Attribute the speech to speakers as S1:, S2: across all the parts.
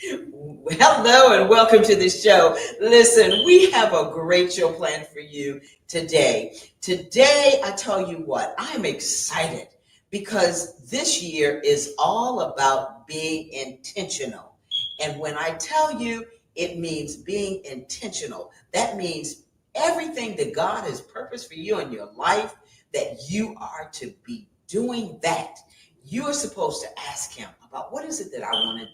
S1: Hello and welcome to the show. Listen, we have a great show planned for you today. Today, I tell you what, I'm excited because this year is all about being intentional. And when I tell you it means being intentional, that means everything that God has purposed for you in your life, that you are to be doing that. You are supposed to ask him about what is it that I want to,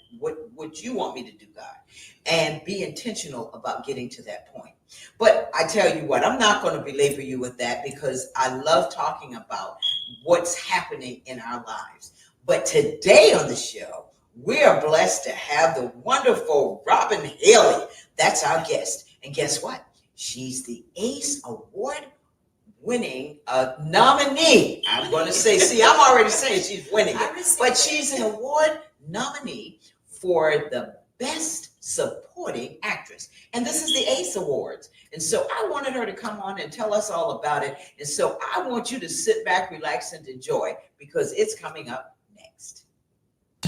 S1: what you want me to do, God, and be intentional about getting to that point. But I tell you what, I'm not going to belabor you with that because I love talking about what's happening in our lives. But today on the show, we are blessed to have the wonderful Robin Hailey. That's our guest. And guess what? She's the ACE Award winning nominee. I'm going to say, see, I'm already saying she's winning it, but she's an award nominee for the Best Supporting Actress. And this is the ACE Awards. And so I wanted her to come on and tell us all about it. And so I want you to sit back, relax, and enjoy because it's coming up next.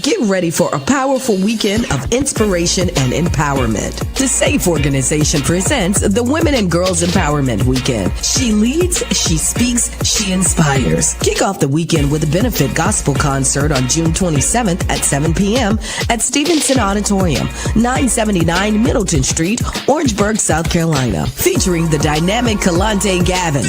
S2: Get ready for a powerful weekend of inspiration and empowerment. The SAFE organization presents the Women and Girls Empowerment Weekend. She leads, she speaks, she inspires. Kick off the weekend with a benefit gospel concert on June 27th at 7 p.m. at Stevenson Auditorium, 979 Middleton Street, Orangeburg, South Carolina, featuring the dynamic Kalante Gavin.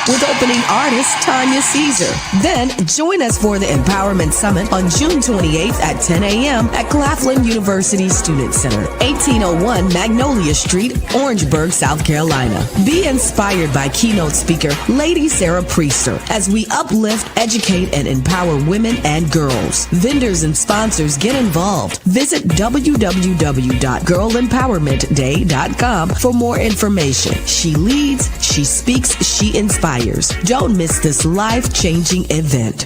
S2: With opening artist Tanya Caesar. Then join us for the Empowerment Summit on June 28th at 10 a.m. at Claflin University Student Center, 1801 Magnolia Street, Orangeburg, South Carolina. Be inspired by keynote speaker Lady Sarah Priester as we uplift, educate, and empower women and girls. Vendors and sponsors get involved. Visit www.girlempowermentday.com for more information. She leads, she speaks, she inspires. Don't miss this life-changing event.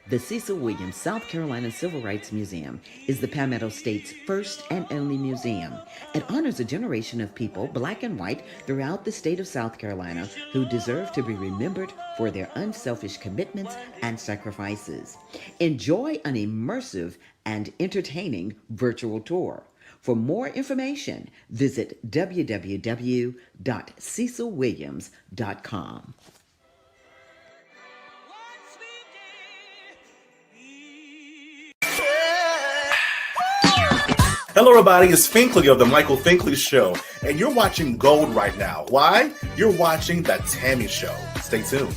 S3: The Cecil Williams South Carolina Civil Rights Museum is the Palmetto State's first and only museum. It honors a generation of people, black and white, throughout the state of South Carolina who deserve to be remembered for their unselfish commitments and sacrifices. Enjoy an immersive and entertaining virtual tour. For more information, visit www.cecilwilliams.com.
S4: Hello, everybody. It's Finkley of The Michael Finkley Show, and you're watching Gold right now. Why? You're watching The Tammy Show. Stay tuned.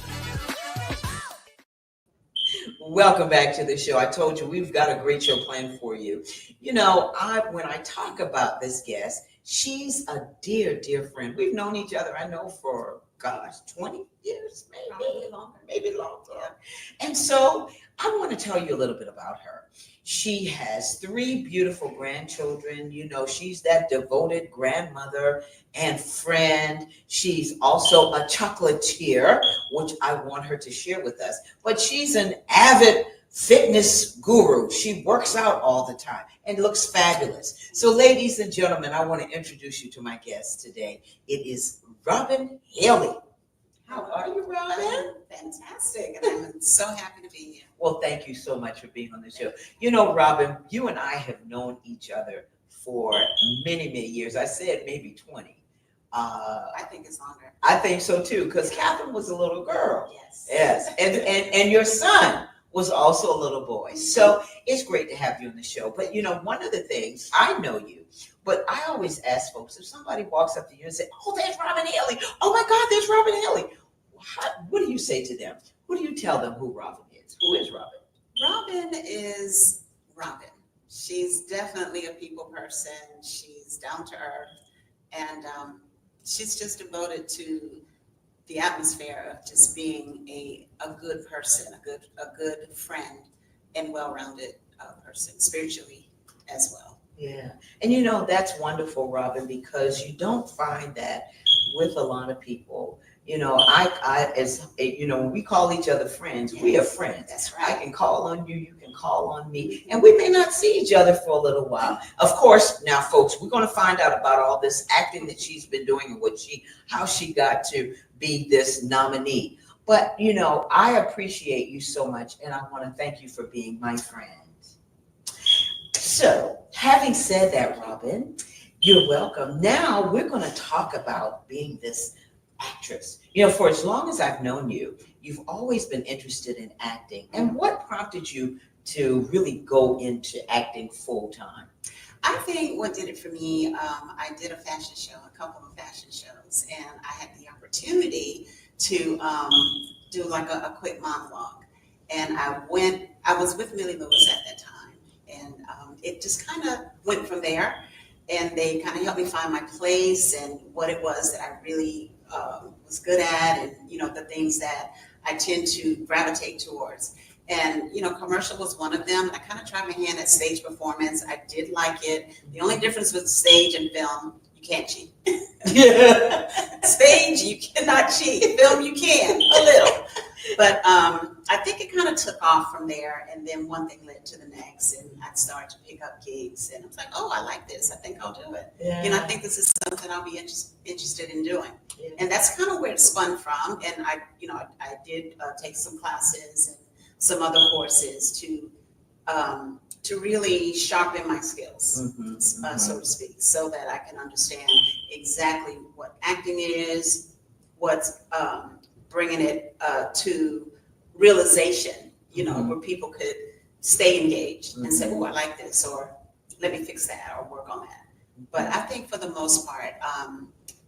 S1: Welcome back to the show. I told you we've got a great show planned for you. You know, when I talk about this guest, she's a dear, dear friend. We've known each other, I know, for, 20 years, maybe longer. And so I want to tell you a little bit about her. She has 3 beautiful grandchildren. You know, she's that devoted grandmother and friend. She's also a chocolatier, which I want her to share with us. But she's an avid fitness guru. She works out all the time and looks fabulous. So, ladies and gentlemen, I want to introduce you to my guest today. It is Robin Hailey. How are you, Robin?
S5: Fantastic. And I'm so happy to be here.
S1: Well, thank you so much for being on the show. You know, Robin, you and I have known each other for many, many years. I said maybe 20.
S5: I think it's longer.
S1: I think so too, because Catherine was a little girl.
S5: Yes.
S1: Yes. And your son was also a little boy. So it's great to have you on the show. But you know, one of the things, I know you, but I always ask folks, if somebody walks up to you and say, "Oh, there's Robin Hailey. Oh my God, there's Robin Hailey." What do you say to them? What do you tell them who Robin is? Who is Robin?
S5: Robin is Robin. She's definitely a people person. She's down to earth. And she's just devoted to the atmosphere of just being a good person, a good friend, and well-rounded person, spiritually as well.
S1: Yeah. And you know, that's wonderful, Robin, because you don't find that with a lot of people. You know, when we call each other friends, yes, we are friends.
S5: That's right.
S1: I can call on you, you can call on me, and we may not see each other for a little while. Of course, now, folks, we're going to find out about all this acting that she's been doing and how she got to be this nominee. But, I appreciate you so much, and I want to thank you for being my friend. So, having said that, Robin, you're welcome. Now we're going to talk about being this actress. For as long as I've known you, you've always been interested in acting. And what prompted you to really go into acting full time?
S5: I think what did it for me, I did a fashion show, a couple of fashion shows, and I had the opportunity to do like a quick monologue. And I was with Millie Lewis at that time, and it just kind of went from there. And they kind of helped me find my place and what it was that I really was good at, and the things that I tend to gravitate towards. And commercial was one of them. I kind of tried my hand at stage performance. I did like it. The only difference with stage and film, you can't cheat. Stage, you cannot cheat. Film, you can a little. But I think it kind of took off from there, and then one thing led to the next, and I started to pick up gigs, and I was like, oh, I like this. I think I'll do it.
S1: Yeah.
S5: I think this is something I'll be interested in doing.
S1: Yeah.
S5: And that's kind of where it spun from. And I did take some classes and some other courses to really sharpen my skills, so to speak, so that I can understand exactly what acting is, what's bringing it to realization, where people could stay engaged and say, oh, I like this, or let me fix that, or work on that. But I think for the most part,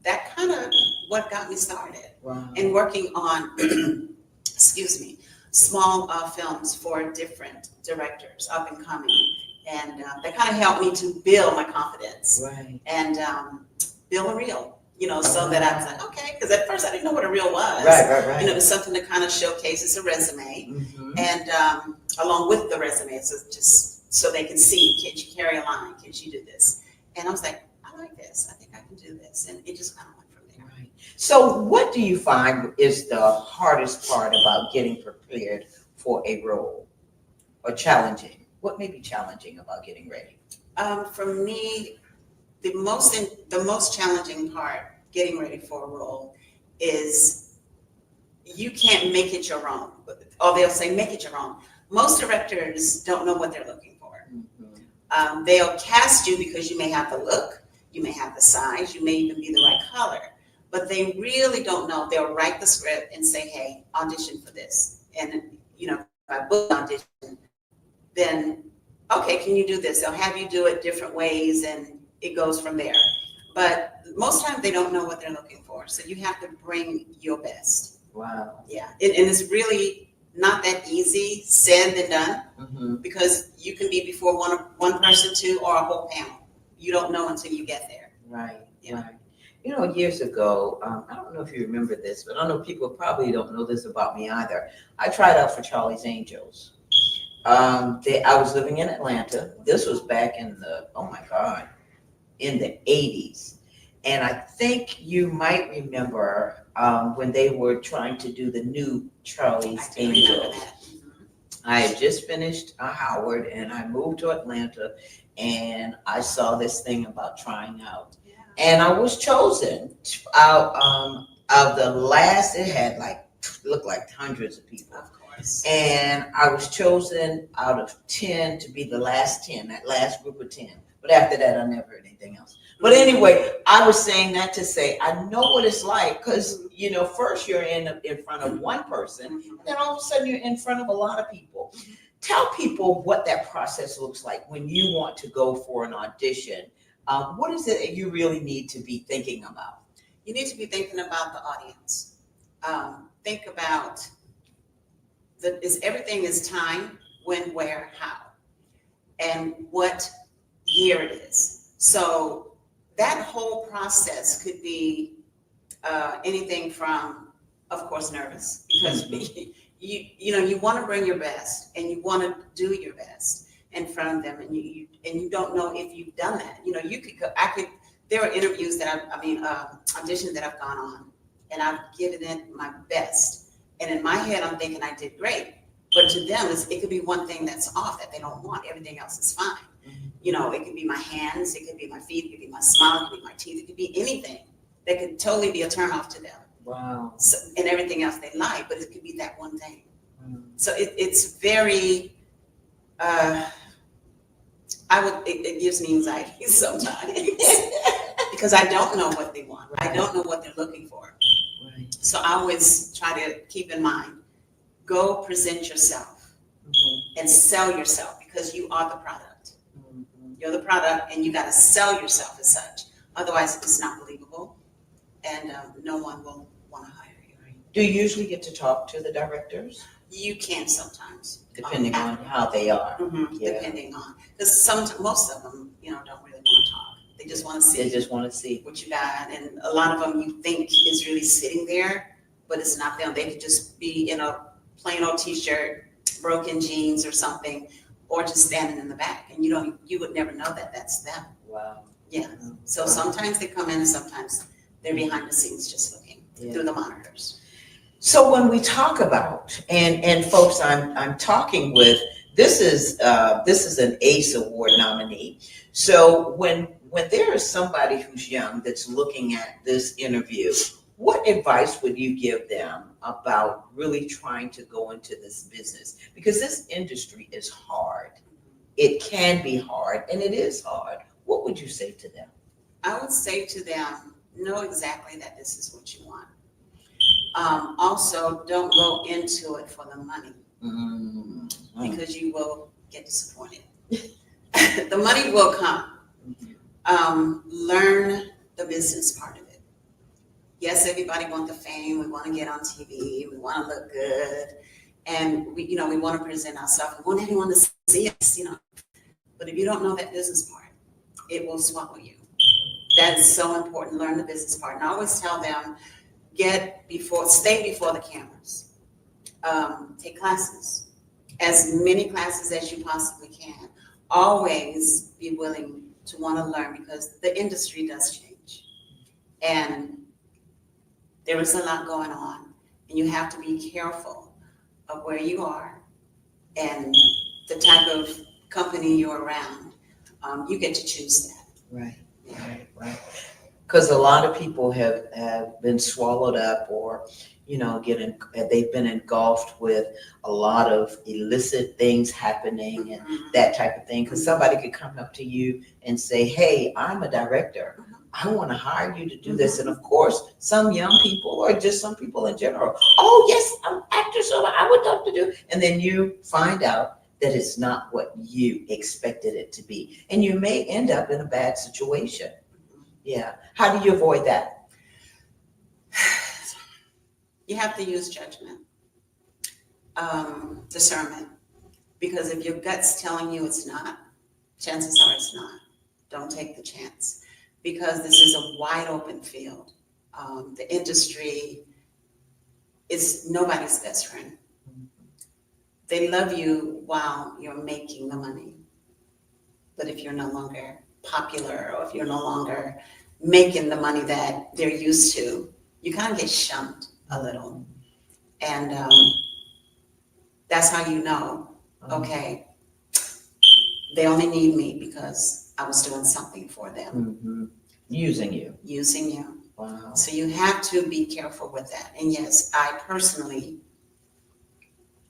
S5: that kind of what got me started.
S1: Wow.
S5: And working on, excuse me, small films for different directors, up and coming. And that kind of helped me to build my confidence.
S1: Right.
S5: And build a reel. So that I was like, okay, because at first I didn't know what a reel was.
S1: Right.
S5: It was something that kind of showcases a resume, and along with the resume, so just so they can see, can you carry a line? Can you do this? And I was like, I like this. I think I can do this, and it just kind of went from there.
S1: Right. So, what do you find is the hardest part about getting prepared for a role, or challenging? What may be challenging about getting ready?
S5: For me, the most challenging part getting ready for a role is you can't make it your own, or they'll say make it your own. Most directors don't know what they're looking for. They'll cast you because you may have the look, you may have the size, you may even be the right color, but they really don't know. They'll write the script and say, hey, audition for this. And if I book audition, then okay, can you do this? They'll have you do it different ways, and it goes from there. But most times they don't know what they're looking for. So you have to bring your best.
S1: Wow.
S5: Yeah. And it's really not that easy said than done, because you can be before one person too, or a whole panel. You don't know until you get there.
S1: Right.
S5: Yeah.
S1: Right. Years ago, I don't know if you remember this, but I know people probably don't know this about me either. I tried out for Charlie's Angels. I was living in Atlanta. This was back in in the 80s. And I think you might remember when they were trying to do the new Charlie's Angels. I had just finished Howard, and I moved to Atlanta, and I saw this thing about trying out. Yeah. And I was chosen out of the last, it had looked like hundreds of people.
S5: Of course.
S1: And I was chosen out of 10 to be the last 10, that last group of 10. But after that, I never heard anything else. But anyway, I was saying that to say, I know what it's like, because, first you're in front of one person, and then all of a sudden you're in front of a lot of people. Tell people what that process looks like when you want to go for an audition. What is it that you really need to be thinking about?
S5: You need to be thinking about the audience. Think about everything is time, when, where, how, and what year it is. So that whole process could be anything from, of course, nervous, because you want to bring your best, and you want to do your best in front of them, and you don't know if you've done that. There are interviews auditions that I've gone on, and I've given it my best, and in my head I'm thinking I did great, but to them it could be one thing that's off that they don't want. Everything else is fine. It could be my hands, it could be my feet, it could be my smile, it could be my teeth, it could be anything that could totally be a turn off to them.
S1: Wow.
S5: So, and everything else they like, but it could be that one thing.
S1: Mm.
S5: So it's very, it gives me anxiety sometimes because I don't know what they want. I don't know what they're looking for.
S1: Right.
S5: So I always try to keep in mind, go present yourself and sell yourself because you are the product. You're the product and you got to sell yourself as such. Otherwise, it's not believable and no one will want to hire you.
S1: Do you usually get to talk to the directors?
S5: You can sometimes.
S1: Depending on how they are. Yeah.
S5: Depending on, because most of them, don't really want to talk. They just want to see.
S1: They just want to see.
S5: What you got, and a lot of them you think is really sitting there, but it's not them. They could just be in a plain old t-shirt, broken jeans or something, or just standing in the back, and you would never know that that's them.
S1: Wow.
S5: Yeah. So sometimes they come in, and sometimes they're behind the scenes just looking through the monitors.
S1: So when we talk about, and folks, I'm talking with, this is an ACE Award nominee. So when there is somebody who's young that's looking at this interview, what advice would you give them about really trying to go into this business? Because this industry is hard. It can be hard, and it is hard. What would you say to them?
S5: I would say to them, know exactly that this is what you want. Also, don't go into it for the money because you will get disappointed. The money will come. Learn the business part of it. Yes, everybody wants the fame. We want to get on TV. We want to look good, and we want to present ourselves. We want everyone to see us, But if you don't know that business part, it will swallow you. That is so important. Learn the business part, and I always tell them. Stay before the cameras. Take classes, as many classes as you possibly can. Always be willing to want to learn because the industry does change. And there is a lot going on, and you have to be careful of where you are and the type of company you're around. You get to choose that.
S1: Right. Because a lot of people have been swallowed up or, they've been engulfed with a lot of illicit things happening and that type of thing. Because somebody could come up to you and say, hey, I'm a director. I want to hire you to do this. And of course, some young people or just some people in general, oh, yes, I'm an actor, so I would love to do. And then you find out that it's not what you expected it to be. And you may end up in a bad situation. Yeah. How do you avoid that?
S5: You have to use judgment, discernment, because if your gut's telling you it's not, chances are it's not. Don't take the chance because this is a wide open field. The industry is nobody's best friend. They love you while you're making the money. But if you're no longer popular or if you're no longer making the money that they're used to, you kind of get shunned a little. And that's how you know, okay, they only need me because I was doing something for them.
S1: Using you.
S5: Using you.
S1: Wow.
S5: So you have to be careful with that. And yes, I personally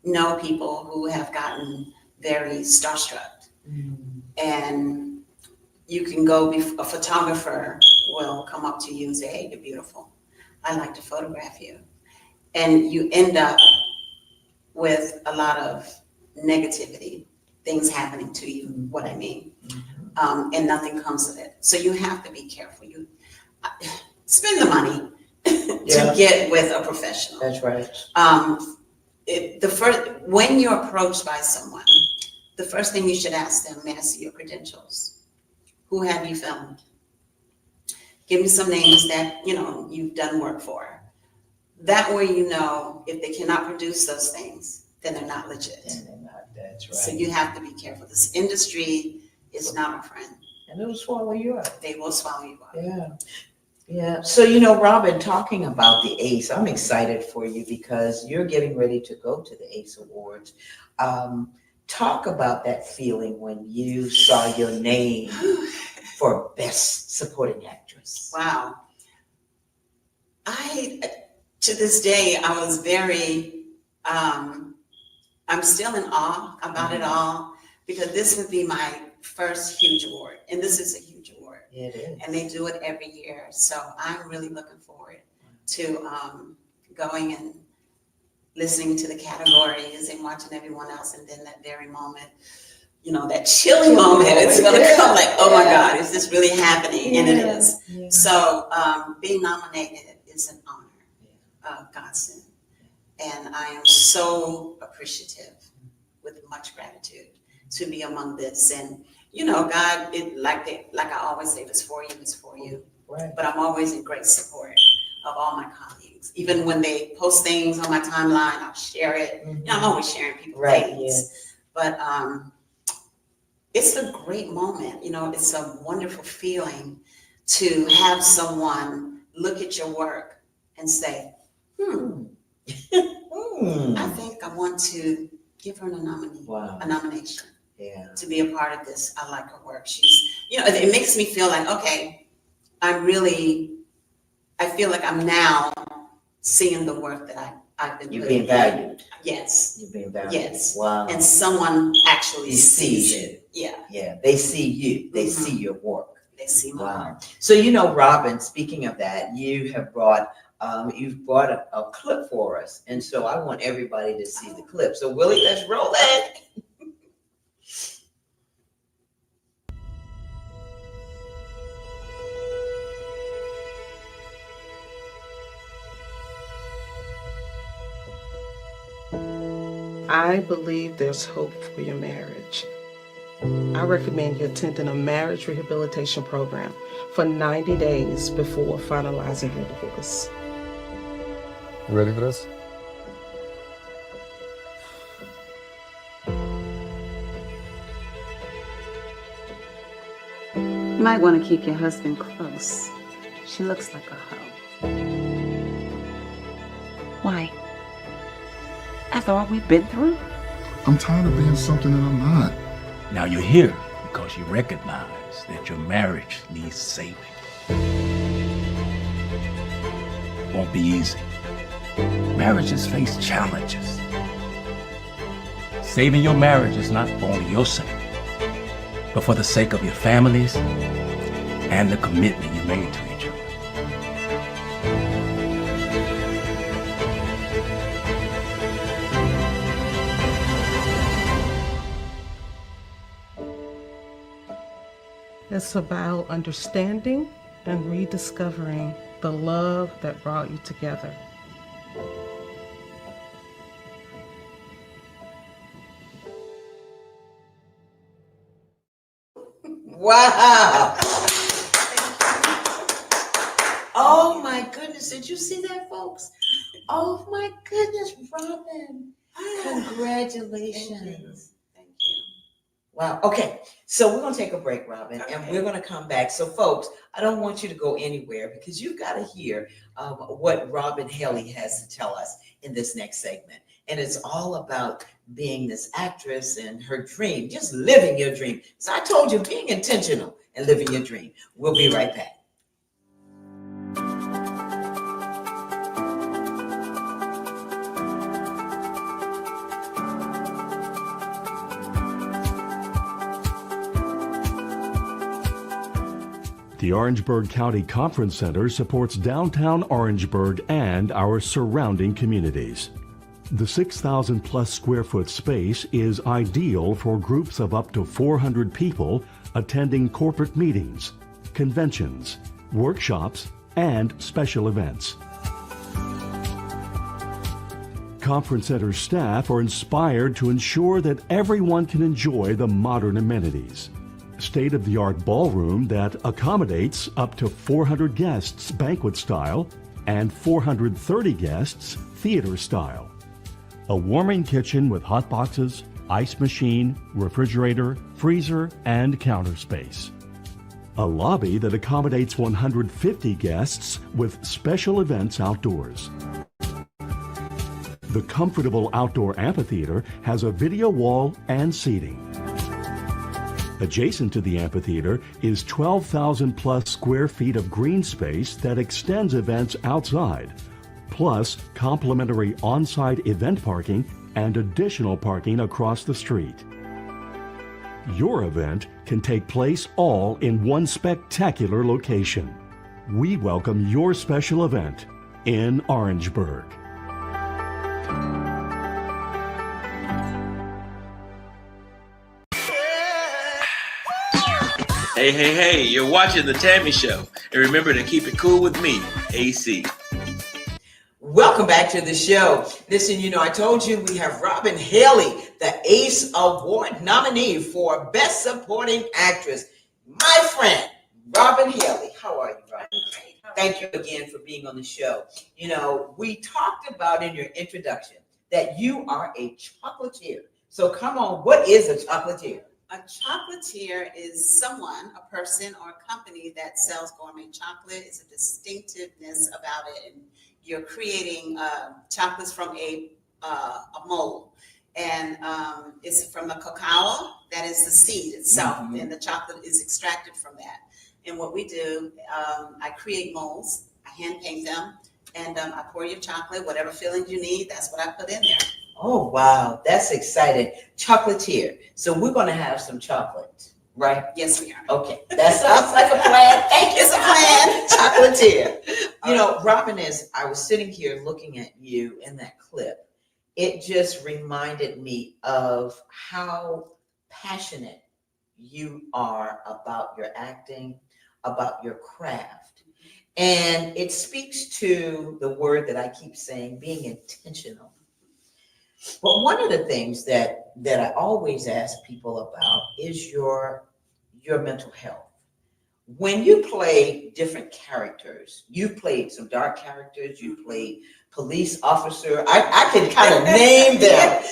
S5: know people who have gotten very starstruck. And you can go, a photographer will come up to you and say, hey, you're beautiful. I'd like to photograph you. And you end up with a lot of negativity, things happening to you, what I mean. And nothing comes of it. So you have to be careful. You spend the money to get with a professional.
S1: That's right.
S5: When you're approached by someone, the first thing you should ask them, may I see your credentials? Who have you filmed? Give me some names that you've done work for. That way you know if they cannot produce those things, then they're not legit.
S1: And they're not, that's right.
S5: So you have to be careful. This industry is not a friend.
S1: And it'll swallow you up.
S5: They will swallow you up.
S1: Yeah. So, Robin, talking about the ACE, I'm excited for you because you're getting ready to go to the ACE Awards. Talk about that feeling when you saw your name for Best Supporting Actress.
S5: Wow. to this day, I was very, I'm still in awe about it all, because this would be my first huge award. And this is a huge award.
S1: It is.
S5: And they do it every year. So I'm really looking forward to going and listening to the categories and watching everyone else. And then that very moment, you know, that chilling moment, it's going to come like, oh my God, is this really happening? And it is.
S1: Yeah.
S5: So being nominated is an honor, godsend. And I am so appreciative with much gratitude to be among this. And, you know, God, like I always say, if it's for you, it's for you.
S1: Right.
S5: But I'm always in great support of all my colleagues. Even when they post things on my timeline, I'll share it.
S1: Mm-hmm.
S5: You know, I'm always sharing people's
S1: Right,
S5: things. But it's a great moment. You know, it's a wonderful feeling to have someone look at your work and say, I think I want to give her a nomination to be a part of this. I like her work. She's, you know, it makes me feel like, okay, I feel like I'm now seeing the work that I've been
S6: You're
S5: putting
S6: being valued.
S5: Yes.
S6: You're being valued.
S5: Yes.
S6: Wow.
S5: And someone actually
S6: He sees
S5: sees it. Yeah.
S6: Yeah, they see you. They
S5: Mhm.
S6: see your work.
S5: They see my
S6: Wow.
S5: work.
S6: So, you know, Robin, speaking of that, you have brought, you've brought a clip for us. And so I want everybody to see the clip. So, Willie, let's roll it.
S7: I believe there's hope for your marriage. I recommend you attending a marriage rehabilitation program for 90 days before finalizing your divorce.
S8: You ready for this?
S9: You might want to keep your husband close. She looks like a hoe. Why? After all we've been through?
S10: I'm tired of being something that I'm not.
S11: Now you're here because you recognize that your marriage needs saving. Won't be easy. Marriages face challenges. Saving your marriage is not for only your sake, but for the sake of your families and the commitment you made to each other.
S7: It's about understanding and rediscovering the love that brought you together.
S1: Wow. Oh my goodness. Did you see that, folks? Oh my goodness, Robin. Congratulations.
S5: Thank you.
S1: Wow. Okay. So we're going to take a break, Robin, and
S5: Okay.
S1: we're going to come back. So, folks, I don't want you to go anywhere because you've got to hear what Robin Hailey has to tell us in this next segment. And it's all about being this actress and her dream, just living your dream. So I told you, being intentional and living your dream. We'll be right back.
S12: The Orangeburg County Conference Center supports downtown Orangeburg and our surrounding communities. The 6,000 plus square foot space is ideal for groups of up to 400 people attending corporate meetings, conventions, workshops, and special events. Conference Center staff are inspired to ensure that everyone can enjoy the modern amenities. State-of-the-art ballroom that accommodates up to 400 guests banquet style and 430 guests theater style. A warming kitchen with hot boxes, ice machine, refrigerator, freezer, and counter space. A lobby that accommodates 150 guests with special events outdoors. The comfortable outdoor amphitheater has a video wall and seating. Adjacent to the amphitheater is 12,000 plus square feet of green space that extends events outside, plus complimentary on-site event parking and additional parking across the street. Your event can take place all in one spectacular location. We welcome your special event in Orangeburg.
S13: Hey, you're watching The Tammy Show. And remember to keep it cool with me, AC.
S1: Welcome back to the show. Listen, I told you we have Robin Hailey, the ACE Award nominee for Best Supporting Actress. My friend, Robin Hailey. How are you, Robin? Thank you again for being on the show. We talked about in your introduction that you are a chocolatier. So come on, what is a chocolatier?
S5: A chocolatier is a person or a company that sells gourmet chocolate. It's a distinctiveness about it. And you're creating chocolates from a mold. And it's from the cacao, that is the seed itself. Mm-hmm. And the chocolate is extracted from that. And what we do, I create molds, I hand paint them, and I pour your chocolate, whatever fillings you need, that's what I put in there.
S6: Oh, wow. That's exciting. Chocolatier. So we're going to have some chocolate, right?
S5: Yes, we are.
S6: Okay. That sounds like a plan. Thank you.
S5: It's
S6: a plan. Chocolatier. Robin, as I was sitting here looking at you in that clip, it just reminded me of how passionate you are about your acting, about your craft. And it speaks to the word that I keep saying, being intentional. But one of the things that I always ask people about is your mental health. When you play different characters, you played some dark characters, you played police officer. I can kind of name them.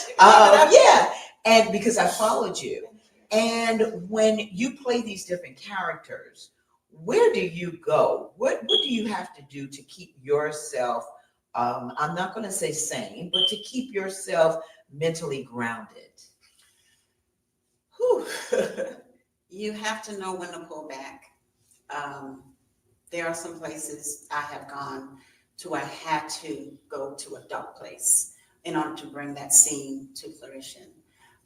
S6: Yeah, and because I followed you. And when you play these different characters, where do you go? What do you have to do to keep yourself, I'm not going to say sane, but to keep yourself mentally grounded?
S5: Whew. You have to know when to pull back. There are some places I have gone to where I had to go to a dark place in order to bring that scene to fruition.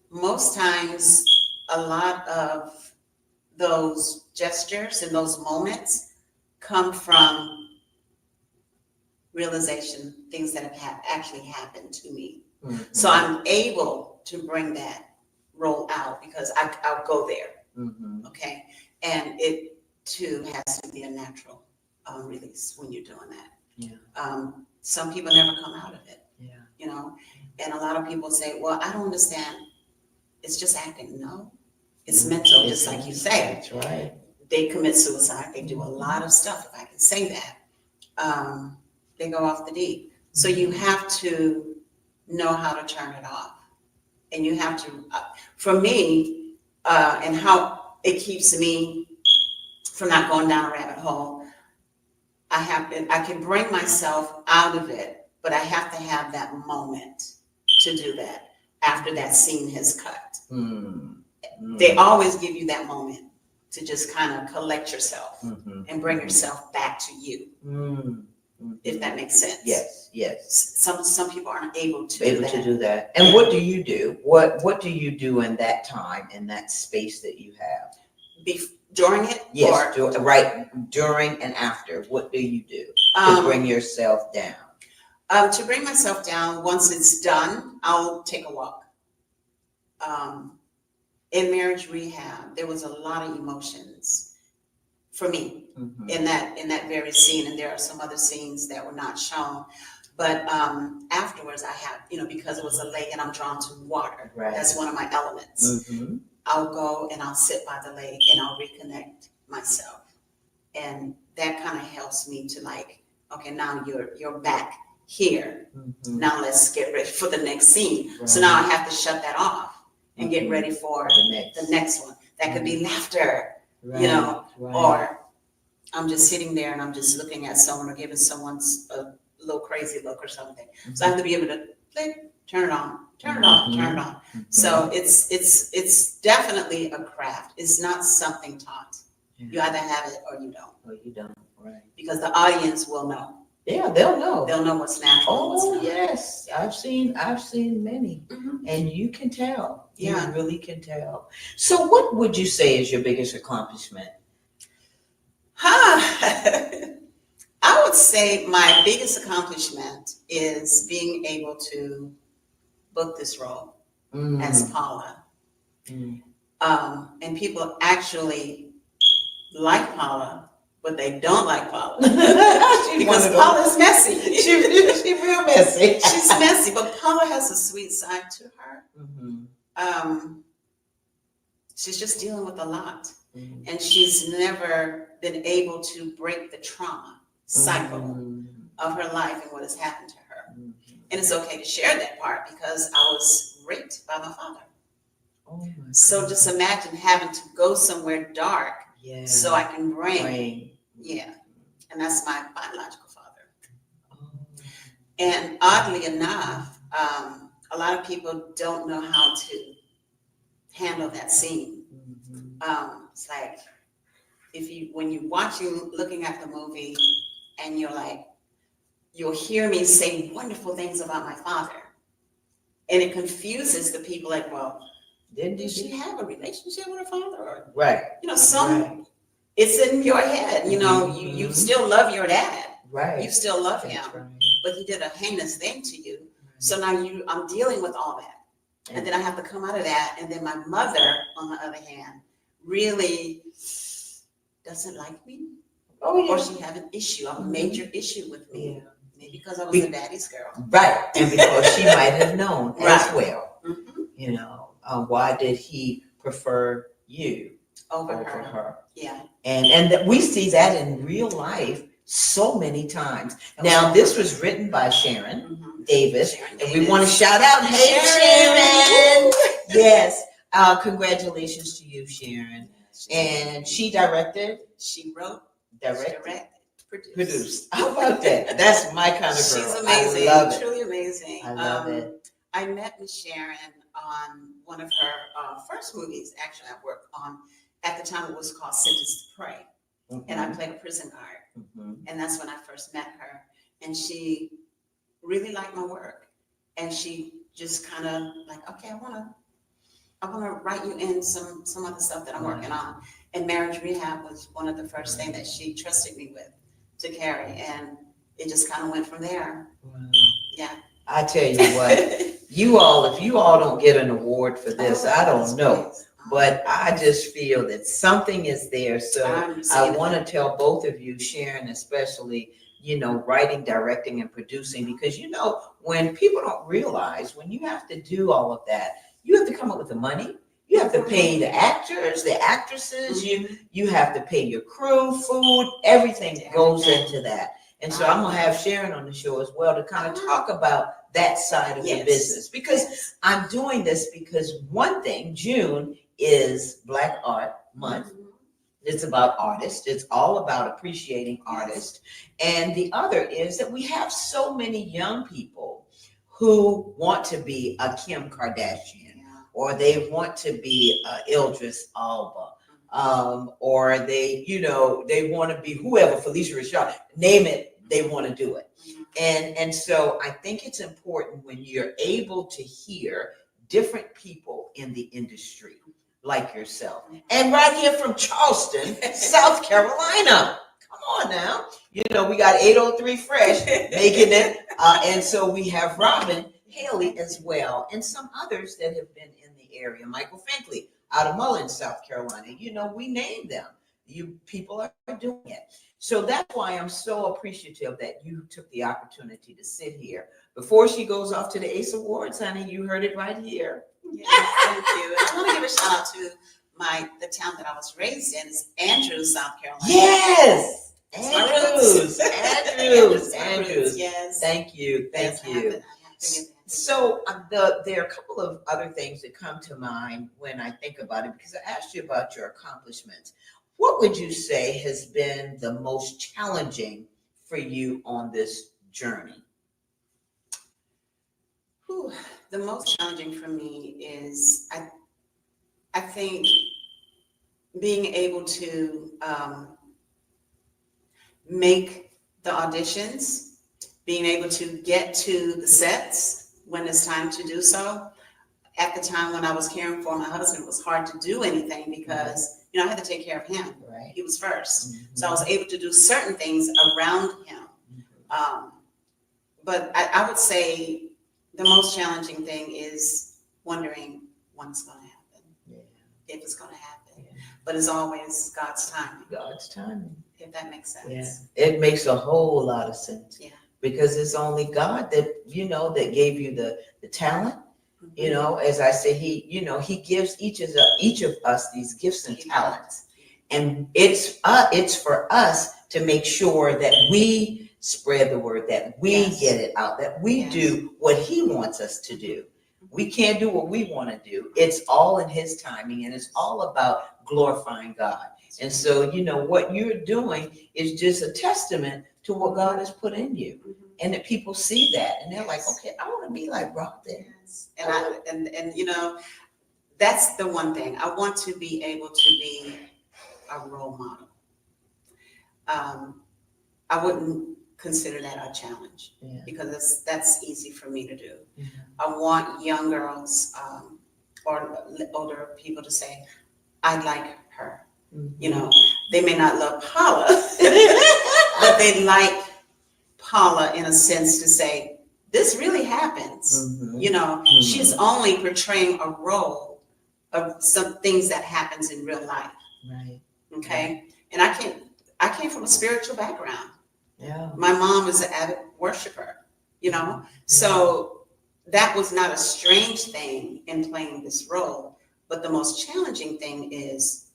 S5: Most times, a lot of those gestures and those moments come from realization, things that have actually happened to me. Mm-hmm. So I'm able to bring that role out because I'll go there. Mm-hmm. Okay. And it too has to be a natural release when you're doing that. Yeah. Some people never come out of it. Yeah. And a lot of people say, well, I don't understand. It's just acting. No, it's mental, just like you say.
S6: That's right.
S5: They commit suicide. They do a lot of stuff, if I can say that. They go off the deep. So you have to know how to turn it off. And you have to, for me, and how it keeps me from not going down a rabbit hole, I can bring myself out of it, but I have to have that moment to do that after that scene has cut. They always give you that moment to just kind of collect yourself and bring yourself back to you. If that makes sense.
S6: Yes.
S5: Some people aren't able to
S6: do that. And what do you do? What do you do in that time, in that space that you have?
S5: During it?
S6: Yes, during and after. What do you do to bring yourself down?
S5: To bring myself down, once it's done, I'll take a walk. In marriage rehab, there was a lot of emotions for me in that very scene, and there are some other scenes that were not shown. But afterwards, I have, because it was a lake and I'm drawn to water. Right. That's one of my elements. I'll go and I'll sit by the lake and I'll reconnect myself, and that kind of helps me to okay, now you're back here. Now let's get ready for the next scene. Right. So now I have to shut that off and get ready for the next one. That could be laughter, or I'm just sitting there and I'm just looking at someone or giving someone a little crazy look or something. So I have to be able to turn it on, turn it off, turn it on. So it's definitely a craft. It's not something taught. You either have it or you don't.
S6: Right.
S5: Because the audience will know.
S6: Yeah, they'll know.
S5: They'll know what's natural. and what's
S6: Oh
S5: not.
S6: yes, I've seen many, and you can tell.
S5: Yeah.
S6: You really can tell. So, what would you say is your biggest accomplishment?
S5: I would say my biggest accomplishment is being able to book this role as Paula. And people actually like Paula, but they don't like Paula because Paula's messy.
S6: She's real messy.
S5: She's messy, but Paula has a sweet side to her. She's just dealing with a lot, and she's never been able to break the trauma cycle of her life and what has happened to her. And it's okay to share that part because I was raped by my father. So just imagine having to go somewhere dark so I can bring. Yeah. And that's my biological father. And oddly enough, a lot of people don't know how to handle that scene. It's like when you're looking at the movie and you're like, you'll hear me say wonderful things about my father. And it confuses the people like, well, did she have a relationship with her father? Or, it's in your head, you still love your dad.
S6: Right.
S5: You still love him, but he did a heinous thing to you. So now I'm dealing with all that. And then I have to come out of that. And then my mother, on the other hand, really doesn't like me. Or she have an issue, a major issue with me. Maybe because I was a daddy's girl.
S6: Right. And because she might have known as well. Why did he prefer you over her?
S5: Yeah.
S6: And we see that in real life so many times. Now, this was written by Sharon Davis, and we want to shout out, hey, Sharon! Yes. Congratulations to you, Sharon. And she directed.
S5: She wrote.
S6: Directed. Produced. How about that? That's my kind of girl.
S5: She's amazing.
S6: I love it.
S5: Truly amazing.
S6: I love it.
S5: I met Miss Sharon on one of her first movies, actually, I worked on. At the time, it was called Sentence to Pray. And I played a prison guard. And that's when I first met her. And she really liked my work. And she just kind of like, okay, I want to write you in some other stuff that I'm working on. And Marriage Rehab was one of the first things that she trusted me with to carry. And it just kind of went from there. Wow. Yeah.
S6: I tell you what, if you all don't get an award for this, I don't know. But I just feel that something is there. So I want to tell both of you, Sharon especially, writing, directing, and producing, because when people don't realize, when you have to do all of that, you have to come up with the money. You have to pay the actors, the actresses. You have to pay your crew, food, everything goes into that. And so I'm going to have Sharon on the show as well to kind of talk about that side of the business, because I'm doing this because one thing, June is Black Art Month. It's about artists. It's all about appreciating artists. And the other is that we have so many young people who want to be a Kim Kardashian, or they want to be Idris Elba, or they want to be whoever, Felicia Rashad, name it, they want to do it. And so I think it's important when you're able to hear different people in the industry like yourself. And right here from Charleston, South Carolina. Come on now. We got 803 Fresh making it. And so we have Robin Hailey as well, and some others that have been in the area. Michael Finkley out of Mullins, South Carolina. We named them. You people are doing it. So that's why I'm so appreciative that you took the opportunity to sit here. Before she goes off to the ACE Awards, honey, you heard it right here.
S5: Yes, thank you. And I want to give a shout out to the town that I was raised in, is Andrews, South Carolina.
S6: Yes!
S5: Andrews.
S6: Yes. Thank you. So there are a couple of other things that come to mind when I think about it, because I asked you about your accomplishments. What would you say has been the most challenging for you on this journey?
S5: The most challenging for me is, I think, being able to make the auditions being able to get to the sets when it's time to do so. At the time when I was caring for my husband, it was hard to do anything because, I had to take care of him.
S6: Right.
S5: He was first. So I was able to do certain things around him. But I would say the most challenging thing is wondering when it's going to happen, if it's going to happen. But it's always God's timing.
S6: God's timing.
S5: If that makes sense.
S6: Yeah, it makes a whole lot of sense.
S5: Yeah.
S6: Because it's only God that, that gave you the talent. As I say, he gives each of us these gifts and talents. And it's for us to make sure that we spread the word, that we get it out, that we do what he wants us to do. We can't do what we want to do. It's all in his timing, and it's all about glorifying God. And so, what you're doing is just a testament to what God has put in you. And that people see that and they're like, okay, I want to be like Robin.
S5: And that's the one thing. I want to be able to be a role model. I wouldn't consider that a challenge because that's easy for me to do. I want young girls or older people to say, I like her. They may not love Paula, but they like Paula in a sense to say, this really happens. She's only portraying a role of some things that happens in real life.
S6: Right.
S5: Okay. And I came from a spiritual background.
S6: Yeah.
S5: My mom is an avid worshiper, so that was not a strange thing in playing this role. But the most challenging thing is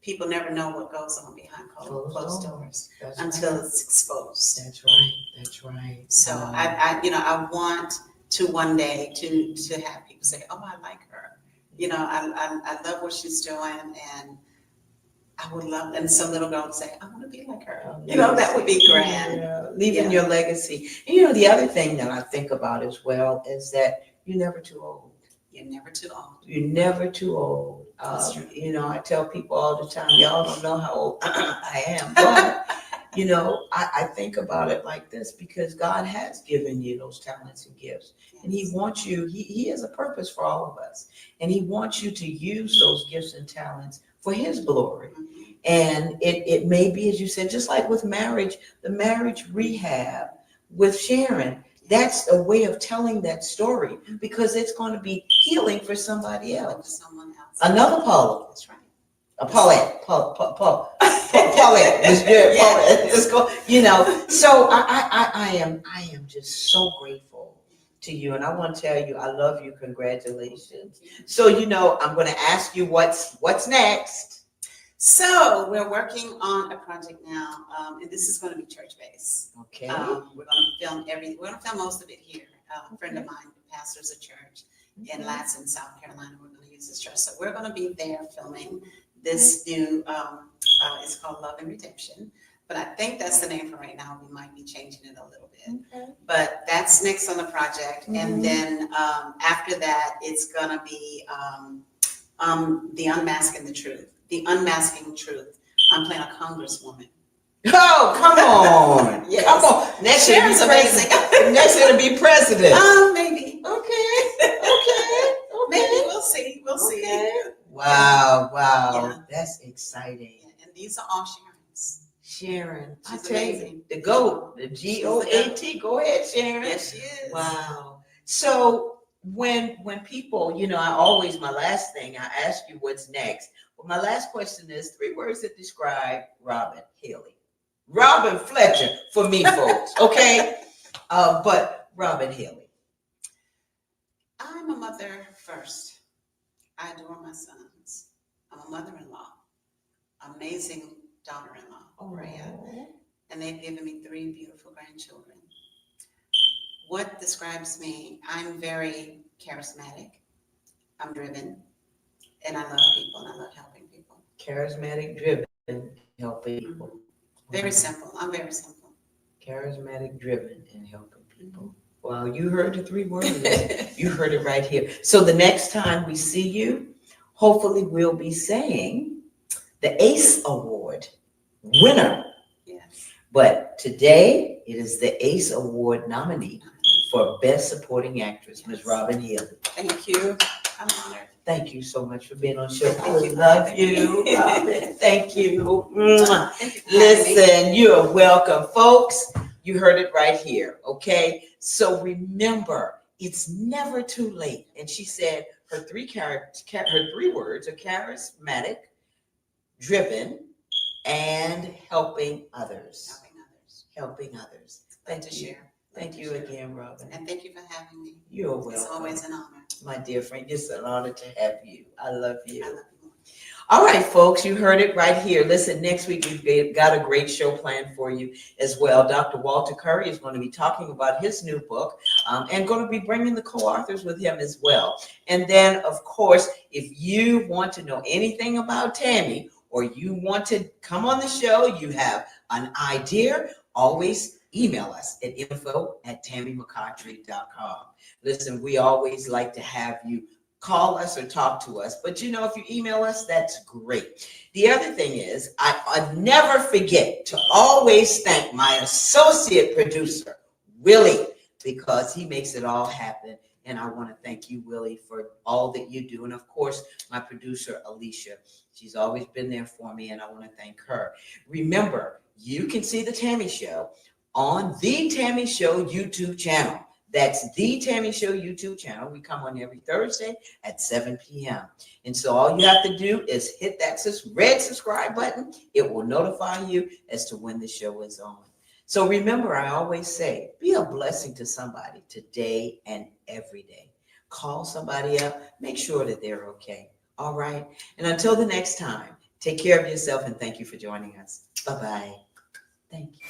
S5: people never know what goes on behind closed doors until it's exposed.
S6: That's right. That's right.
S5: So I want to one day to have people say, oh, I like her. I love what she's doing, and I would love, and some little girl would say, I want to be like her. That would be grand.
S6: Leaving your legacy. And the other thing that I think about as well is that you're never too old.
S5: You're never too old.
S6: You're never too old. I tell people all the time, y'all don't know how old I am, but I think about it like this because God has given you those talents and gifts, and he wants you, he has a purpose for all of us, and he wants you to use those gifts and talents for his glory. And it may be, as you said, just like with marriage, the marriage rehab with Sharon, that's a way of telling that story because it's going to be healing for somebody else.
S5: Someone else.
S6: Another Paula.
S5: That's right.
S6: Paulette. Paulette. It's good. Paulette. Let's go. So I am just so grateful to you. And I want to tell you, I love you. Congratulations. So, I'm going to ask you what's next.
S5: So we're working on a project now, and this is going to be church-based.
S6: Okay.
S5: We're going to film most of it here. A friend of mine pastors a church in Latson, South Carolina. We're going to use this church. So we're going to be there filming this new, it's called Love and Redemption. But I think that's the name for right now. We might be changing it a little bit. Okay. But that's next on the project. And then after that, it's going to be The Unmasking the Truth. The Unmasking Truth. I'm playing a congresswoman.
S6: Oh, come on. Yes. Come on. Next
S5: Sharon's amazing.
S6: Next it'll be president.
S5: Maybe.
S6: Okay.
S5: Maybe we'll see. We'll see.
S6: Wow. Yeah. That's exciting.
S5: Yeah. And these are all Sharon's.
S6: Sharon.
S5: She's
S6: I tell
S5: amazing.
S6: you, the GOAT, the GOAT. Go ahead, Sharon.
S5: Yes, she is.
S6: Wow. So when people, my last thing, I ask you what's next. Well, my last question is 3 words that describe Robin Hailey. Robin Fletcher for me, folks. Okay. But Robin Hailey.
S5: I'm a mother first. I adore my sons. I'm a mother-in-law. Amazing daughter-in-law, Rhea. And they've given me 3 beautiful grandchildren. What describes me? I'm very charismatic. I'm driven. And I love people and I love helping people.
S6: Charismatic, driven, helping people.
S5: Very simple. I'm very simple.
S6: Charismatic, driven, and helping people. Well, you heard the 3 words. You heard it right here. So the next time we see you, hopefully we'll be saying the ACE Award winner.
S5: Yes.
S6: But today, it is the ACE Award nominee for Best Supporting Actress, Ms. Robin Hailey.
S5: Thank you. I'm honored.
S6: Thank you so much for being on the show. I love you, Robin. Thank you. Mwah. Listen, you're welcome. Folks, you heard it right here, okay? So remember, it's never too late. And she said her three words are charismatic, driven, and helping others. Helping others. Thank you. Thank you again, Robin.
S5: And thank you for having me.
S6: You're welcome.
S5: It's always an honor.
S6: My dear friend, it's an honor to have you. I love you. All right, folks, you heard it right here. Listen, next week we've got a great show planned for you as well. Dr. Walter Curry is going to be talking about his new book and going to be bringing the co-authors with him as well. And then, of course, if you want to know anything about Tammy or you want to come on the show, you have an idea, always email us at info@tammymccartry.com. Listen, we always like to have you call us or talk to us, but you know, if you email us, that's great. The other thing is, I never forget to always thank my associate producer, Willie, because he makes it all happen. And I want to thank you, Willie, for all that you do. And of course, my producer, Alicia, she's always been there for me, and I want to thank her. Remember, you can see The Tammy Show on The Tammy Show YouTube channel. That's The Tammy Show YouTube channel. We come on every Thursday at 7 p.m. And so all you have to do is hit that red subscribe button. It will notify you as to when the show is on. So remember, I always say, be a blessing to somebody today and every day. Call somebody up. Make sure that they're okay. All right? And until the next time, take care of yourself, and thank you for joining us. Bye-bye. Thank you.